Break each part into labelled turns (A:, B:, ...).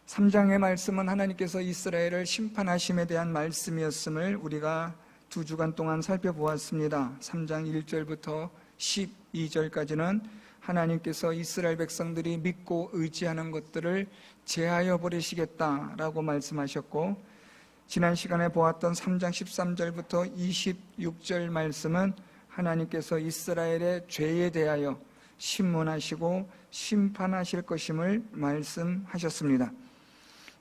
A: 3장의 말씀은 하나님께서 이스라엘을 심판하심에 대한 말씀이었음을 우리가 2주간 동안 살펴보았습니다. 3장 1절부터 12절까지는 하나님께서 이스라엘 백성들이 믿고 의지하는 것들을 제하여 버리시겠다라고 말씀하셨고, 지난 시간에 보았던 3장 13절부터 26절 말씀은 하나님께서 이스라엘의 죄에 대하여 심문하시고 심판하실 것임을 말씀하셨습니다.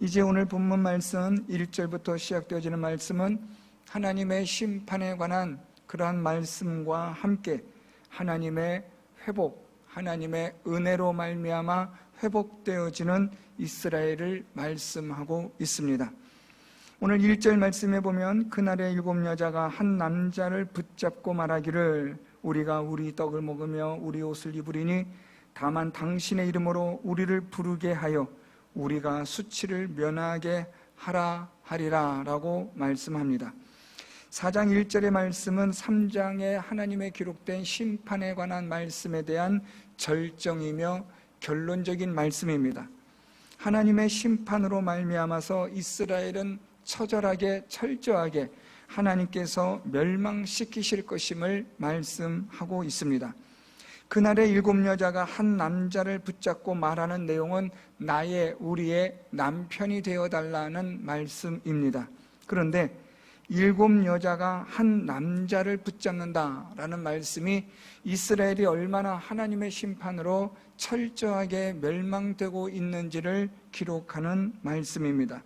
A: 이제 오늘 본문 말씀 1절부터 시작되어지는 말씀은 하나님의 심판에 관한 그러한 말씀과 함께 하나님의 회복, 하나님의 은혜로 말미암아 회복되어지는 이스라엘을 말씀하고 있습니다. 오늘 1절 말씀에 보면 그날의 7 여자가 한 남자를 붙잡고 말하기를 우리가 우리 떡을 먹으며 우리 옷을 입으리니 다만 당신의 이름으로 우리를 부르게 하여 우리가 수치를 면하게 하라 하리라 라고 말씀합니다. 4장 1절의 말씀은 3장에 하나님의 기록된 심판에 관한 말씀에 대한 절정이며 결론적인 말씀입니다. 하나님의 심판으로 말미암아서 이스라엘은 처절하게 철저하게 하나님께서 멸망시키실 것임을 말씀하고 있습니다. 그날의 7 여자가 한 남자를 붙잡고 말하는 내용은 나의 우리의 남편이 되어달라는 말씀입니다. 그런데 7 여자가 한 남자를 붙잡는다라는 말씀이 이스라엘이 얼마나 하나님의 심판으로 철저하게 멸망되고 있는지를 기록하는 말씀입니다.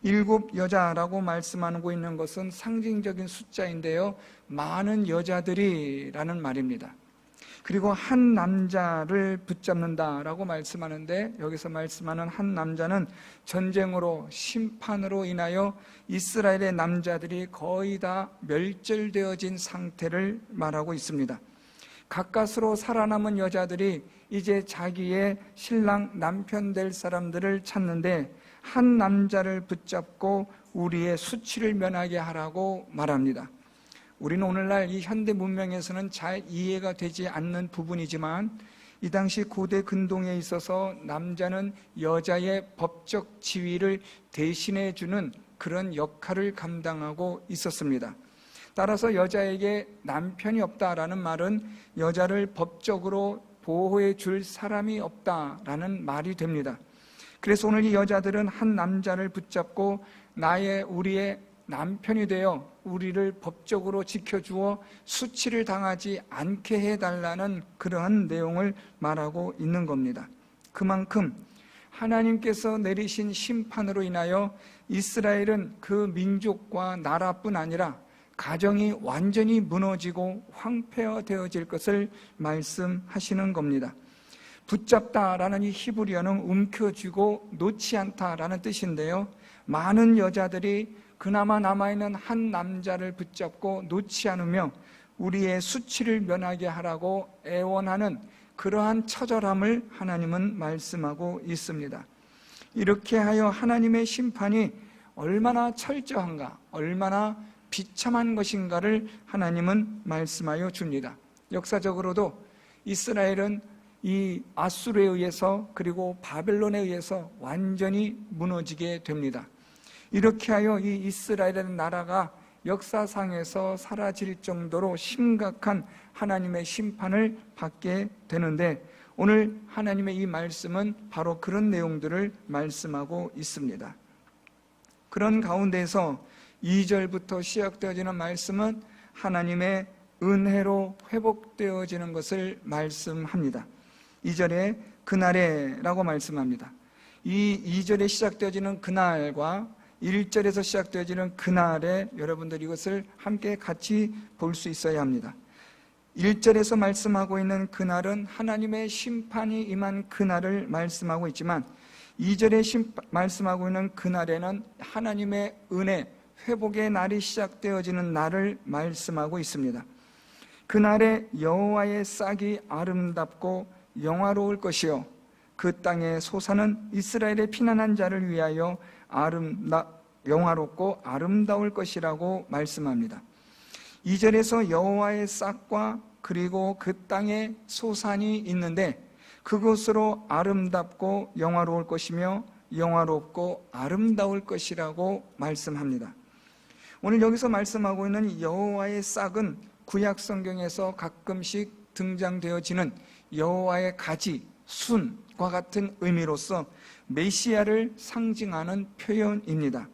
A: 7 여자라고 말씀하고 있는 것은 상징적인 숫자인데요, 많은 여자들이라는 말입니다. 그리고 한 남자를 붙잡는다라고 말씀하는데, 여기서 말씀하는 한 남자는 전쟁으로 심판으로 인하여 이스라엘의 남자들이 거의 다 멸절되어진 상태를 말하고 있습니다. 가까스로 살아남은 여자들이 이제 자기의 신랑 남편 될 사람들을 찾는데 한 남자를 붙잡고 우리의 수치를 면하게 하라고 말합니다. 우리는 오늘날 이 현대 문명에서는 잘 이해가 되지 않는 부분이지만 이 당시 고대 근동에 있어서 남자는 여자의 법적 지위를 대신해 주는 그런 역할을 감당하고 있었습니다. 따라서 여자에게 남편이 없다라는 말은 여자를 법적으로 보호해 줄 사람이 없다라는 말이 됩니다. 그래서 오늘 이 여자들은 한 남자를 붙잡고 우리의 남편이 되어 우리를 법적으로 지켜주어 수치를 당하지 않게 해달라는 그러한 내용을 말하고 있는 겁니다. 그만큼 하나님께서 내리신 심판으로 인하여 이스라엘은 그 민족과 나라뿐 아니라 가정이 완전히 무너지고 황폐화되어질 것을 말씀하시는 겁니다. 붙잡다라는 이 히브리어는 움켜쥐고 놓지 않다라는 뜻인데요, 많은 여자들이 그나마 남아있는 한 남자를 붙잡고 놓지 않으며 우리의 수치를 면하게 하라고 애원하는 그러한 처절함을 하나님은 말씀하고 있습니다. 이렇게 하여 하나님의 심판이 얼마나 철저한가, 얼마나 비참한 것인가를 하나님은 말씀하여 줍니다. 역사적으로도 이스라엘은 이 아수르에 의해서 그리고 바벨론에 의해서 완전히 무너지게 됩니다. 이렇게 하여 이 이스라엘의 나라가 역사상에서 사라질 정도로 심각한 하나님의 심판을 받게 되는데, 오늘 하나님의 이 말씀은 바로 그런 내용들을 말씀하고 있습니다. 그런 가운데서 2절부터 시작되어지는 말씀은 하나님의 은혜로 회복되어지는 것을 말씀합니다. 2절에 그날에 라고 말씀합니다. 이 2절에 시작되어지는 그날과 1절에서 시작되어지는 그날에 여러분들이 이것을 함께 같이 볼 수 있어야 합니다. 1절에서 말씀하고 있는 그날은 하나님의 심판이 임한 그날을 말씀하고 있지만 2절에 말씀하고 있는 그날에는 하나님의 은혜, 회복의 날이 시작되어지는 날을 말씀하고 있습니다. 그날에 여호와의 싹이 아름답고 영화로울 것이요 그 땅의 소사는 이스라엘의 피난한 자를 위하여 영화롭고 아름다울 것이라고 말씀합니다. 2절에서 여호와의 싹과 그리고 그 땅에 소산이 있는데 그것으로 아름답고 영화로울 것이며 영화롭고 아름다울 것이라고 말씀합니다. 오늘 여기서 말씀하고 있는 여호와의 싹은 구약 성경에서 가끔씩 등장되어지는 여호와의 가지, 순과 같은 의미로서 메시아를 상징하는 표현입니다.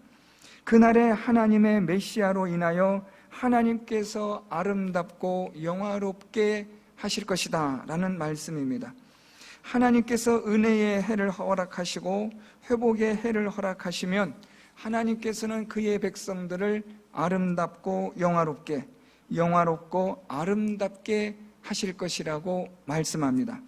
A: 그날에 하나님의 메시아로 인하여 하나님께서 아름답고 영화롭게 하실 것이다 라는 말씀입니다. 하나님께서 은혜의 해를 허락하시고 회복의 해를 허락하시면 하나님께서는 그의 백성들을 아름답고 영화롭고 아름답게 하실 것이라고 말씀합니다.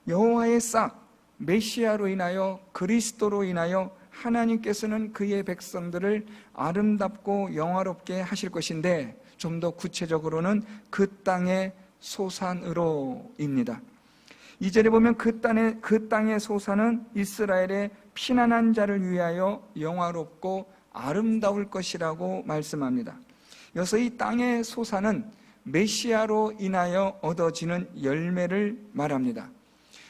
A: 여호와의 싹, 메시아로 인하여, 그리스도로 인하여 하나님께서는 그의 백성들을 아름답고 영화롭게 하실 것인데, 좀 더 구체적으로는 그 땅의 소산으로입니다. 2절에 보면 그 땅의 소산은 이스라엘의 피난한 자를 위하여 영화롭고 아름다울 것이라고 말씀합니다. 여기서 이 땅의 소산은 메시아로 인하여 얻어지는 열매를 말합니다.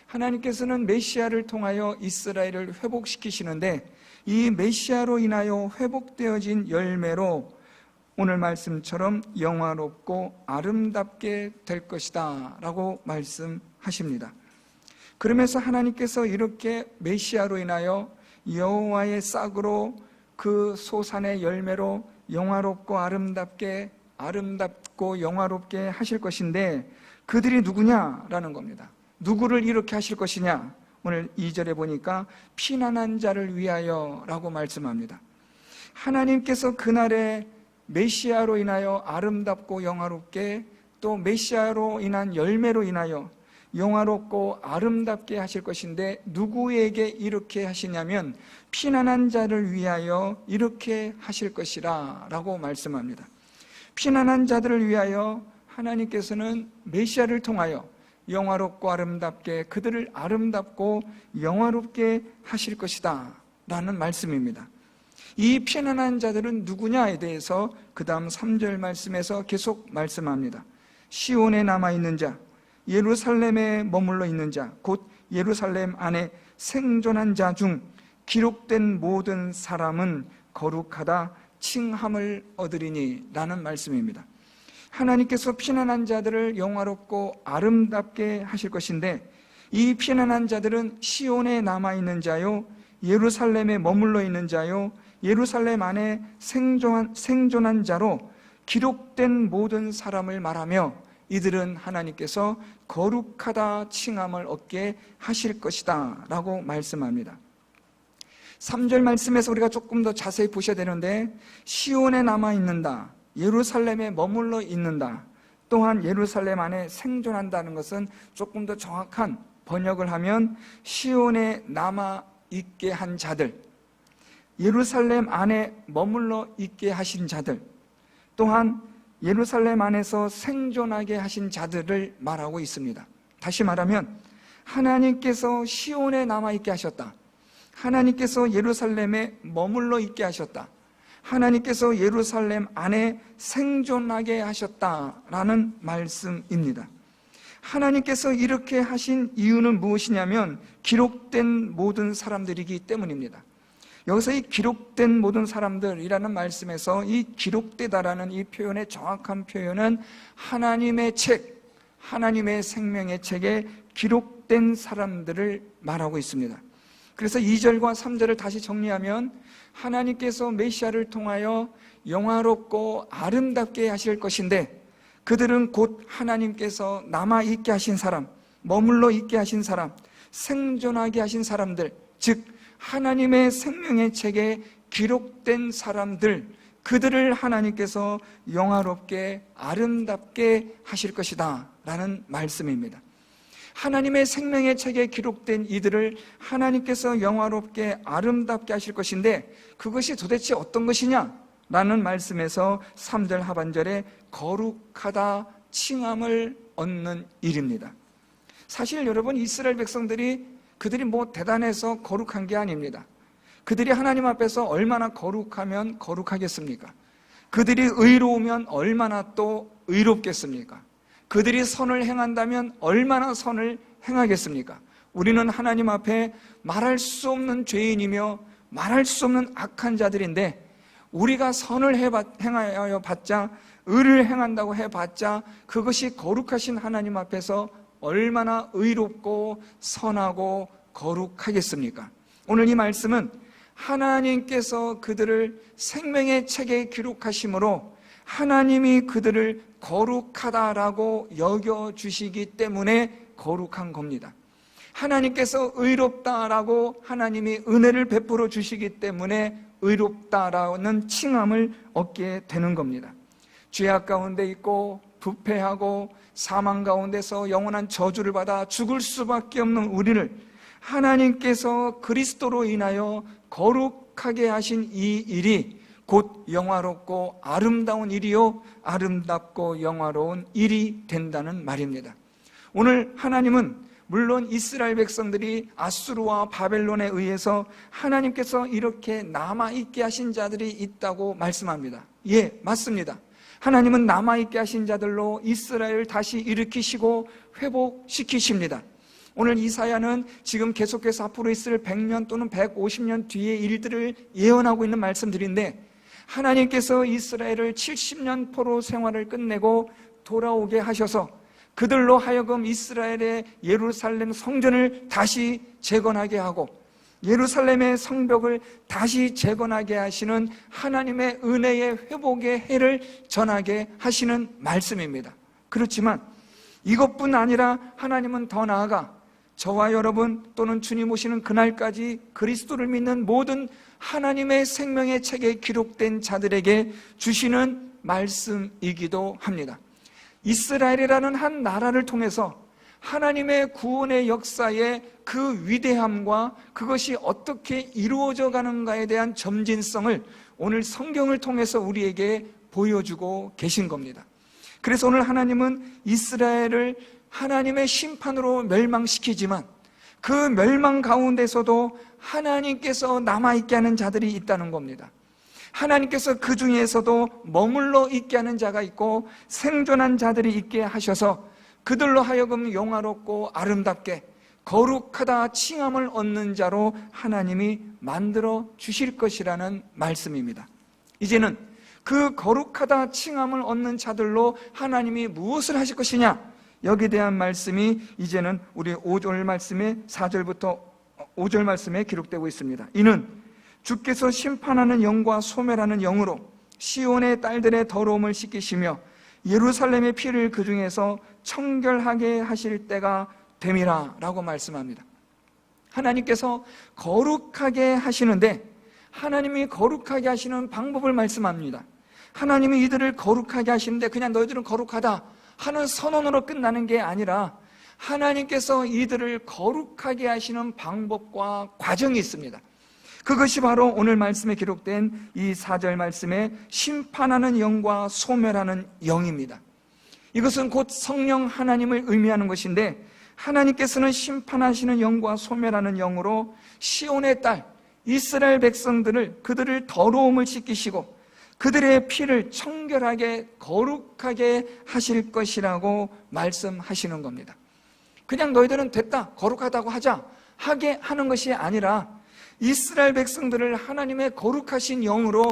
A: 하나님께서는 메시아를 통하여 이스라엘을 회복시키시는데, 이 메시아로 인하여 회복되어진 열매로 오늘 말씀처럼 영화롭고 아름답게 될 것이다 라고 말씀하십니다. 그러면서 하나님께서 이렇게 메시아로 인하여 여호와의 싹으로 그 소산의 열매로 영화롭고 아름답고 영화롭게 하실 것인데, 그들이 누구냐라는 겁니다. 누구를 이렇게 하실 것이냐? 오늘 2절에 보니까 피난한 자를 위하여 라고 말씀합니다. 하나님께서 그날에 메시아로 인하여 아름답고 영화롭게, 또 메시아로 인한 열매로 인하여 영화롭고 아름답게 하실 것인데, 누구에게 이렇게 하시냐면 피난한 자를 위하여 이렇게 하실 것이라 라고 말씀합니다. 피난한 자들을 위하여 하나님께서는 메시아를 통하여 영화롭고 아름답게, 그들을 아름답고 영화롭게 하실 것이다 라는 말씀입니다. 이 피난한 자들은 누구냐에 대해서 그 다음 3절 말씀에서 계속 말씀합니다. 시온에 남아있는 자, 예루살렘에 머물러 있는 자, 곧 예루살렘 안에 생존한 자 중 기록된 모든 사람은 거룩하다 칭함을 얻으리니 라는 말씀입니다. 하나님께서 피난한 자들을 영화롭고 아름답게 하실 것인데, 이 피난한 자들은 시온에 남아있는 자요, 예루살렘에 머물러 있는 자요, 예루살렘 안에 생존한 자로 기록된 모든 사람을 말하며, 이들은 하나님께서 거룩하다 칭함을 얻게 하실 것이다 라고 말씀합니다. 3절 말씀에서 우리가 조금 더 자세히 보셔야 되는데, 시온에 남아있는다, 예루살렘에 머물러 있는다, 또한 예루살렘 안에 생존한다는 것은 조금 더 정확한 번역을 하면 시온에 남아있게 한 자들, 예루살렘 안에 머물러 있게 하신 자들, 또한 예루살렘 안에서 생존하게 하신 자들을 말하고 있습니다. 다시 말하면 하나님께서 시온에 남아있게 하셨다, 하나님께서 예루살렘에 머물러 있게 하셨다, 하나님께서 예루살렘 안에 생존하게 하셨다라는 말씀입니다. 하나님께서 이렇게 하신 이유는 무엇이냐면 기록된 모든 사람들이기 때문입니다. 여기서 이 기록된 모든 사람들이라는 말씀에서 이 기록되다라는 이 표현의 정확한 표현은 하나님의 책, 하나님의 생명의 책에 기록된 사람들을 말하고 있습니다. 그래서 2절과 3절을 다시 정리하면 하나님께서 메시아를 통하여 영화롭고 아름답게 하실 것인데, 그들은 곧 하나님께서 남아있게 하신 사람, 머물러 있게 하신 사람, 생존하게 하신 사람들, 즉 하나님의 생명의 책에 기록된 사람들, 그들을 하나님께서 영화롭게 아름답게 하실 것이다 라는 말씀입니다. 하나님의 생명의 책에 기록된 이들을 하나님께서 영화롭게 아름답게 하실 것인데, 그것이 도대체 어떤 것이냐 라는 말씀에서 3절 하반절에 거룩하다 칭함을 얻는 일입니다. 사실 여러분, 이스라엘 백성들이 그들이 대단해서 거룩한 게 아닙니다. 그들이 하나님 앞에서 얼마나 거룩하면 거룩하겠습니까? 그들이 의로우면 얼마나 또 의롭겠습니까? 그들이 선을 행한다면 얼마나 선을 행하겠습니까? 우리는 하나님 앞에 말할 수 없는 죄인이며 말할 수 없는 악한 자들인데, 우리가 선을 행하여 봤자, 의를 행한다고 해봤자 그것이 거룩하신 하나님 앞에서 얼마나 의롭고 선하고 거룩하겠습니까? 오늘 이 말씀은 하나님께서 그들을 생명의 책에 기록하심으로 하나님이 그들을 거룩하다라고 여겨주시기 때문에 거룩한 겁니다. 하나님께서 의롭다라고 하나님이 은혜를 베풀어 주시기 때문에 의롭다라는 칭함을 얻게 되는 겁니다. 죄악 가운데 있고 부패하고 사망 가운데서 영원한 저주를 받아 죽을 수밖에 없는 우리를 하나님께서 그리스도로 인하여 거룩하게 하신 이 일이 곧 영화롭고 아름다운 일이요, 아름답고 영화로운 일이 된다는 말입니다. 오늘 하나님은 물론 이스라엘 백성들이 아수르와 바벨론에 의해서 하나님께서 이렇게 남아있게 하신 자들이 있다고 말씀합니다. 예, 맞습니다. 하나님은 남아있게 하신 자들로 이스라엘을 다시 일으키시고 회복시키십니다. 오늘 이사야는 지금 계속해서 앞으로 있을 100년 또는 150년 뒤의 일들을 예언하고 있는 말씀들인데, 하나님께서 이스라엘을 70년 포로 생활을 끝내고 돌아오게 하셔서 그들로 하여금 이스라엘의 예루살렘 성전을 다시 재건하게 하고 예루살렘의 성벽을 다시 재건하게 하시는 하나님의 은혜의 회복의 해를 전하게 하시는 말씀입니다. 그렇지만 이것뿐 아니라 하나님은 더 나아가 저와 여러분 또는 주님 오시는 그날까지 그리스도를 믿는 모든 하나님의 생명의 책에 기록된 자들에게 주시는 말씀이기도 합니다. 이스라엘이라는 한 나라를 통해서 하나님의 구원의 역사의 그 위대함과 그것이 어떻게 이루어져 가는가에 대한 점진성을 오늘 성경을 통해서 우리에게 보여주고 계신 겁니다. 그래서 오늘 하나님은 이스라엘을 하나님의 심판으로 멸망시키지만 그 멸망 가운데서도 하나님께서 남아있게 하는 자들이 있다는 겁니다. 하나님께서 그 중에서도 머물러 있게 하는 자가 있고 생존한 자들이 있게 하셔서 그들로 하여금 영화롭고 아름답게 거룩하다 칭함을 얻는 자로 하나님이 만들어 주실 것이라는 말씀입니다. 이제는 그 거룩하다 칭함을 얻는 자들로 하나님이 무엇을 하실 것이냐, 여기에 대한 말씀이 이제는 우리 5절 말씀에 4절부터 5절 말씀에 기록되고 있습니다. 이는 주께서 심판하는 영과 소멸하는 영으로 시온의 딸들의 더러움을 씻기시며 예루살렘의 피를 그 중에서 청결하게 하실 때가 됨이라 라고 말씀합니다. 하나님께서 거룩하게 하시는데 하나님이 거룩하게 하시는 방법을 말씀합니다. 하나님이 이들을 거룩하게 하시는데 그냥 너희들은 거룩하다 하는 선언으로 끝나는 게 아니라 하나님께서 이들을 거룩하게 하시는 방법과 과정이 있습니다. 그것이 바로 오늘 말씀에 기록된 이 4절 말씀에 심판하는 영과 소멸하는 영입니다. 이것은 곧 성령 하나님을 의미하는 것인데, 하나님께서는 심판하시는 영과 소멸하는 영으로 시온의 딸 이스라엘 백성들을, 그들을 더러움을 씻기시고 그들의 피를 청결하게 거룩하게 하실 것이라고 말씀하시는 겁니다. 그냥 너희들은 됐다, 거룩하다고 하게 하는 것이 아니라 이스라엘 백성들을 하나님의 거룩하신 영으로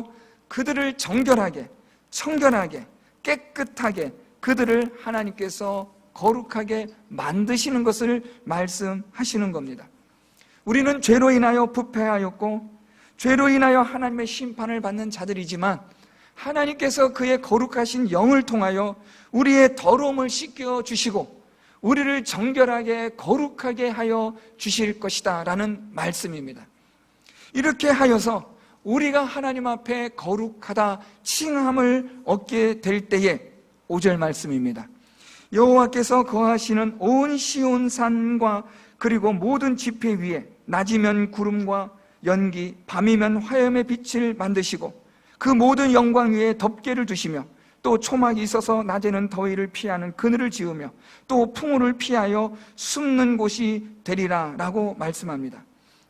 A: 그들을 정결하게, 청결하게, 깨끗하게 그들을 하나님께서 거룩하게 만드시는 것을 말씀하시는 겁니다. 우리는 죄로 인하여 부패하였고 죄로 인하여 하나님의 심판을 받는 자들이지만 하나님께서 그의 거룩하신 영을 통하여 우리의 더러움을 씻겨주시고 우리를 정결하게 거룩하게 하여 주실 것이다 라는 말씀입니다. 이렇게 하여서 우리가 하나님 앞에 거룩하다 칭함을 얻게 될 때에 5절 말씀입니다. 여호와께서 거하시는 온 시온 산과 그리고 모든 지폐 위에 낮이면 구름과 연기, 밤이면 화염의 빛을 만드시고 그 모든 영광 위에 덮개를 두시며 또 초막이 있어서 낮에는 더위를 피하는 그늘을 지으며 또 풍우를 피하여 숨는 곳이 되리라 라고 말씀합니다.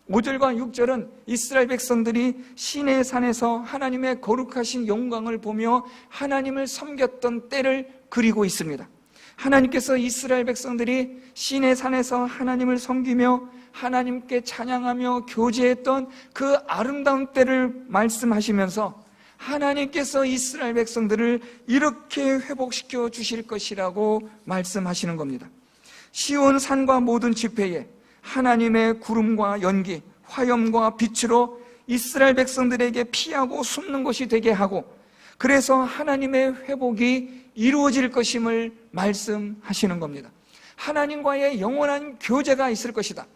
A: 5절과 6절은 이스라엘 백성들이 시내 산에서 하나님의 거룩하신 영광을 보며 하나님을 섬겼던 때를 그리고 있습니다. 하나님께서 이스라엘 백성들이 시내 산에서 하나님을 섬기며 하나님께 찬양하며 교제했던 그 아름다운 때를 말씀하시면서 하나님께서 이스라엘 백성들을 이렇게 회복시켜 주실 것이라고 말씀하시는 겁니다. 시온 산과 모든 지폐에 하나님의 구름과 연기, 화염과 빛으로 이스라엘 백성들에게 피하고 숨는 곳이 되게 하고, 그래서 하나님의 회복이 이루어질 것임을 말씀하시는 겁니다. 하나님과의 영원한 교제가 있을 것이다.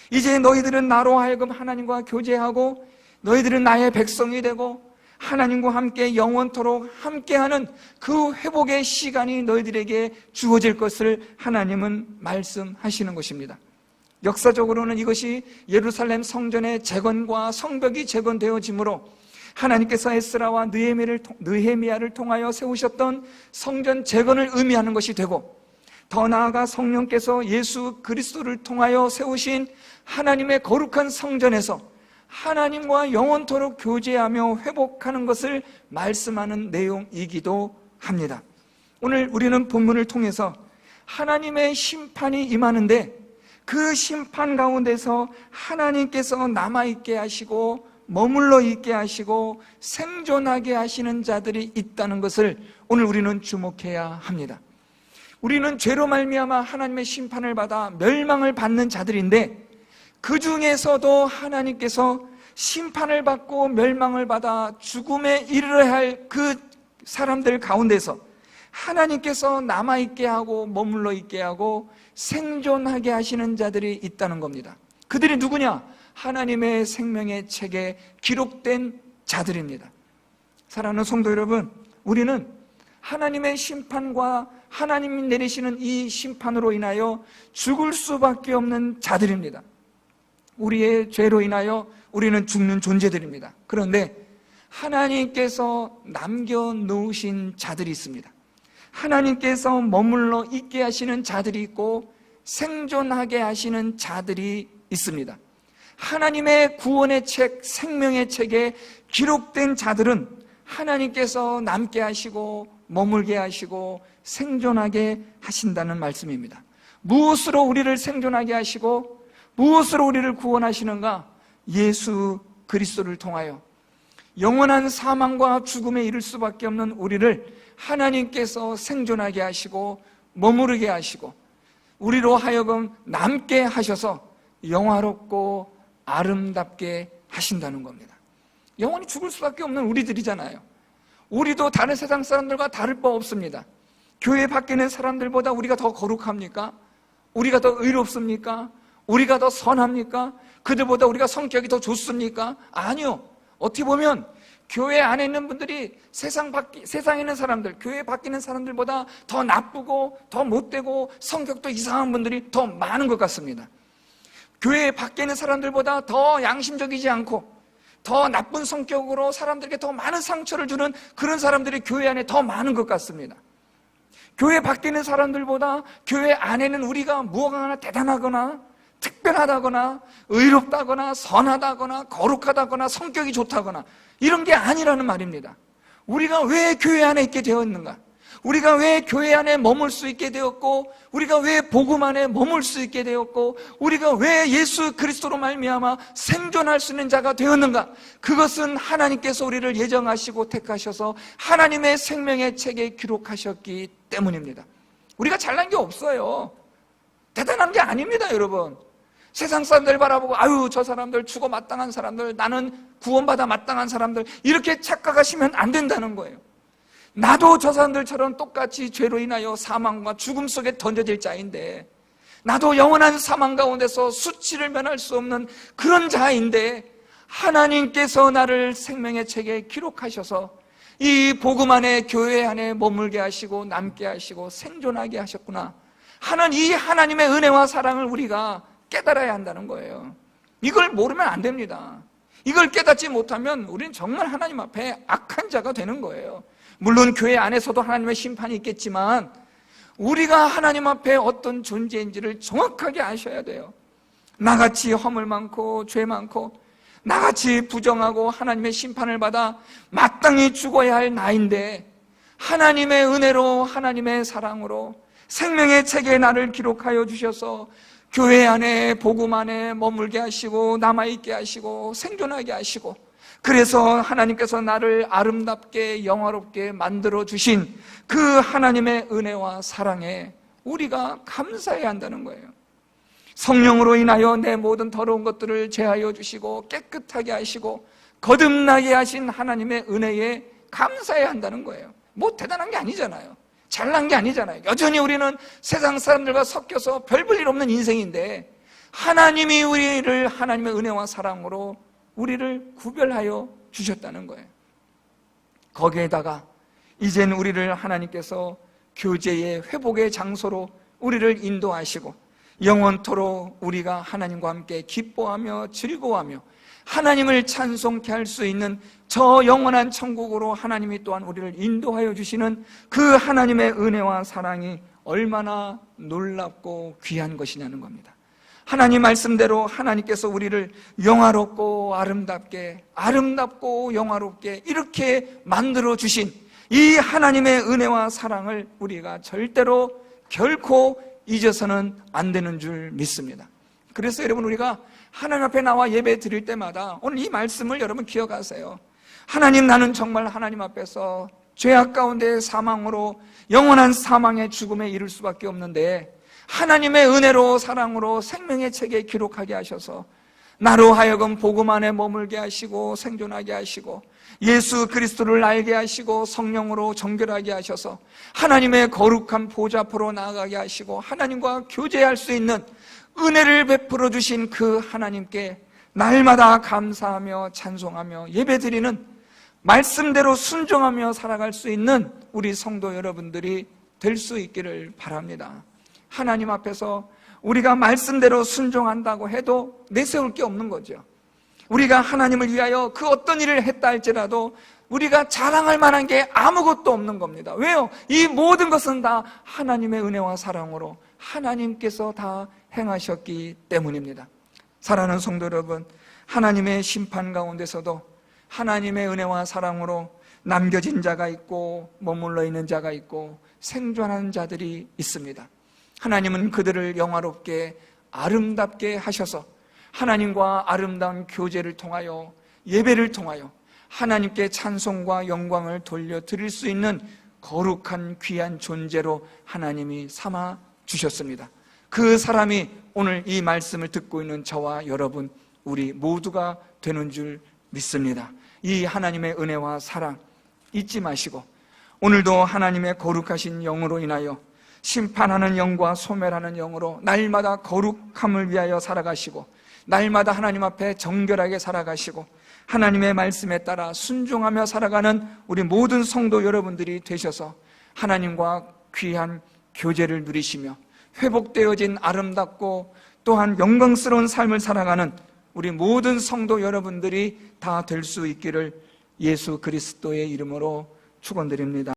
A: 이제 너희들은 나로 하여금 하나님과 교제하고 너희들은 나의 백성이 되고 하나님과 함께 영원토록 함께하는 그 회복의 시간이 너희들에게 주어질 것을 하나님은 말씀하시는 것입니다. 역사적으로는 이것이 예루살렘 성전의 재건과 성벽이 재건되어지므로 하나님께서 에스라와 느헤미야를 통하여 세우셨던 성전 재건을 의미하는 것이 되고, 더 나아가 성령께서 예수 그리스도를 통하여 세우신 하나님의 거룩한 성전에서 하나님과 영원토록 교제하며 회복하는 것을 말씀하는 내용이기도 합니다. 오늘 우리는 본문을 통해서 하나님의 심판이 임하는데 그 심판 가운데서 하나님께서 남아있게 하시고 머물러 있게 하시고 생존하게 하시는 자들이 있다는 것을 오늘 우리는 주목해야 합니다. 우리는 죄로 말미암아 하나님의 심판을 받아 멸망을 받는 자들인데, 그 중에서도 하나님께서 심판을 받고 멸망을 받아 죽음에 이르러야 할 그 사람들 가운데서 하나님께서 남아있게 하고 머물러 있게 하고 생존하게 하시는 자들이 있다는 겁니다. 그들이 누구냐? 하나님의 생명의 책에 기록된 자들입니다. 사랑하는 성도 여러분, 우리는 하나님의 심판과 하나님이 내리시는 이 심판으로 인하여 죽을 수밖에 없는 자들입니다. 우리의 죄로 인하여 우리는 죽는 존재들입니다. 그런데 하나님께서 남겨놓으신 자들이 있습니다. 하나님께서 머물러 있게 하시는 자들이 있고 생존하게 하시는 자들이 있습니다. 하나님의 구원의 책, 생명의 책에 기록된 자들은 하나님께서 남게 하시고 머물게 하시고 생존하게 하신다는 말씀입니다. 무엇으로 우리를 생존하게 하시고 무엇으로 우리를 구원하시는가? 예수 그리스도를 통하여 영원한 사망과 죽음에 이를 수밖에 없는 우리를 하나님께서 생존하게 하시고 머무르게 하시고 우리로 하여금 남게 하셔서 영화롭고 아름답게 하신다는 겁니다. 영원히 죽을 수밖에 없는 우리들이잖아요. 우리도 다른 세상 사람들과 다를 바 없습니다. 교회 밖에 있는 사람들보다 우리가 더 거룩합니까? 우리가 더 의롭습니까? 우리가 더 선합니까? 그들보다 우리가 성격이 더 좋습니까? 아니요. 어떻게 보면 교회 안에 있는 분들이 세상에 있는 사람들, 교회 밖에 있는 사람들보다 더 나쁘고 더 못되고 성격도 이상한 분들이 더 많은 것 같습니다. 교회 밖에 있는 사람들보다 더 양심적이지 않고 더 나쁜 성격으로 사람들에게 더 많은 상처를 주는 그런 사람들이 교회 안에 더 많은 것 같습니다. 교회 밖에 있는 사람들보다 교회 안에는 우리가 무엇가 하나 대단하거나 특별하다거나 의롭다거나 선하다거나 거룩하다거나 성격이 좋다거나 이런 게 아니라는 말입니다. 우리가 왜 교회 안에 있게 되었는가? 우리가 왜 교회 안에 머물 수 있게 되었고, 우리가 왜 복음 안에 머물 수 있게 되었고, 우리가 왜 예수 그리스도로 말미암아 생존할 수 있는 자가 되었는가? 그것은 하나님께서 우리를 예정하시고 택하셔서 하나님의 생명의 책에 기록하셨기 때문입니다. 우리가 잘난 게 없어요. 대단한 게 아닙니다, 여러분. 세상 사람들 바라보고 아유 저 사람들 죽어 마땅한 사람들, 나는 구원받아 마땅한 사람들, 이렇게 착각하시면 안 된다는 거예요. 나도 저 사람들처럼 똑같이 죄로 인하여 사망과 죽음 속에 던져질 자인데, 나도 영원한 사망 가운데서 수치를 면할 수 없는 그런 자인데, 하나님께서 나를 생명의 책에 기록하셔서 이 복음 안에 교회 안에 머물게 하시고 남게 하시고 생존하게 하셨구나 하는 이 하나님의 은혜와 사랑을 우리가 깨달아야 한다는 거예요. 이걸 모르면 안 됩니다. 이걸 깨닫지 못하면 우리는 정말 하나님 앞에 악한 자가 되는 거예요. 물론 교회 안에서도 하나님의 심판이 있겠지만 우리가 하나님 앞에 어떤 존재인지를 정확하게 아셔야 돼요. 나같이 허물 많고 죄 많고 나같이 부정하고 하나님의 심판을 받아 마땅히 죽어야 할 나인데, 하나님의 은혜로 하나님의 사랑으로 생명의 책에 나를 기록하여 주셔서 교회 안에 복음 안에 머물게 하시고 남아있게 하시고 생존하게 하시고, 그래서 하나님께서 나를 아름답게 영화롭게 만들어 주신 그 하나님의 은혜와 사랑에 우리가 감사해야 한다는 거예요. 성령으로 인하여 내 모든 더러운 것들을 제하여 주시고 깨끗하게 하시고 거듭나게 하신 하나님의 은혜에 감사해야 한다는 거예요. 뭐 대단한 게 아니잖아요. 잘난 게 아니잖아요. 여전히 우리는 세상 사람들과 섞여서 별 볼 일 없는 인생인데, 하나님이 우리를 하나님의 은혜와 사랑으로 우리를 구별하여 주셨다는 거예요. 거기에다가 이젠 우리를 하나님께서 교제의 회복의 장소로 우리를 인도하시고 영원토록 우리가 하나님과 함께 기뻐하며 즐거워하며 하나님을 찬송케 할 수 있는 저 영원한 천국으로 하나님이 또한 우리를 인도하여 주시는 그 하나님의 은혜와 사랑이 얼마나 놀랍고 귀한 것이냐는 겁니다. 하나님 말씀대로 하나님께서 우리를 영화롭고 아름답고 영화롭게 이렇게 만들어 주신 이 하나님의 은혜와 사랑을 우리가 절대로 결코 잊어서는 안 되는 줄 믿습니다. 그래서 여러분, 우리가 하나님 앞에 나와 예배 드릴 때마다 오늘 이 말씀을 여러분 기억하세요. 하나님, 나는 정말 하나님 앞에서 죄악 가운데 사망으로 영원한 사망의 죽음에 이를 수밖에 없는데, 하나님의 은혜로 사랑으로 생명의 책에 기록하게 하셔서 나로 하여금 복음 안에 머물게 하시고 생존하게 하시고 예수 그리스도를 알게 하시고 성령으로 정결하게 하셔서 하나님의 거룩한 보좌 앞으로 나아가게 하시고 하나님과 교제할 수 있는 은혜를 베풀어 주신 그 하나님께 날마다 감사하며 찬송하며 예배드리는, 말씀대로 순종하며 살아갈 수 있는 우리 성도 여러분들이 될 수 있기를 바랍니다. 하나님 앞에서 우리가 말씀대로 순종한다고 해도 내세울 게 없는 거죠. 우리가 하나님을 위하여 그 어떤 일을 했다 할지라도 우리가 자랑할 만한 게 아무것도 없는 겁니다. 왜요? 이 모든 것은 다 하나님의 은혜와 사랑으로 하나님께서 다 행하셨기 때문입니다. 사랑하는 성도 여러분, 하나님의 심판 가운데서도 하나님의 은혜와 사랑으로 남겨진 자가 있고 머물러 있는 자가 있고 생존하는 자들이 있습니다. 하나님은 그들을 영화롭게 아름답게 하셔서 하나님과 아름다운 교제를 통하여 예배를 통하여 하나님께 찬송과 영광을 돌려드릴 수 있는 거룩한 귀한 존재로 하나님이 삼아 주셨습니다. 그 사람이 오늘 이 말씀을 듣고 있는 저와 여러분, 우리 모두가 되는 줄 믿습니다. 이 하나님의 은혜와 사랑 잊지 마시고 오늘도 하나님의 거룩하신 영으로 인하여 심판하는 영과 소멸하는 영으로 날마다 거룩함을 위하여 살아가시고 날마다 하나님 앞에 정결하게 살아가시고 하나님의 말씀에 따라 순종하며 살아가는 우리 모든 성도 여러분들이 되셔서 하나님과 귀한 교제를 누리시며 회복되어진 아름답고 또한 영광스러운 삶을 살아가는 우리 모든 성도 여러분들이 다 될 수 있기를 예수 그리스도의 이름으로 축원드립니다.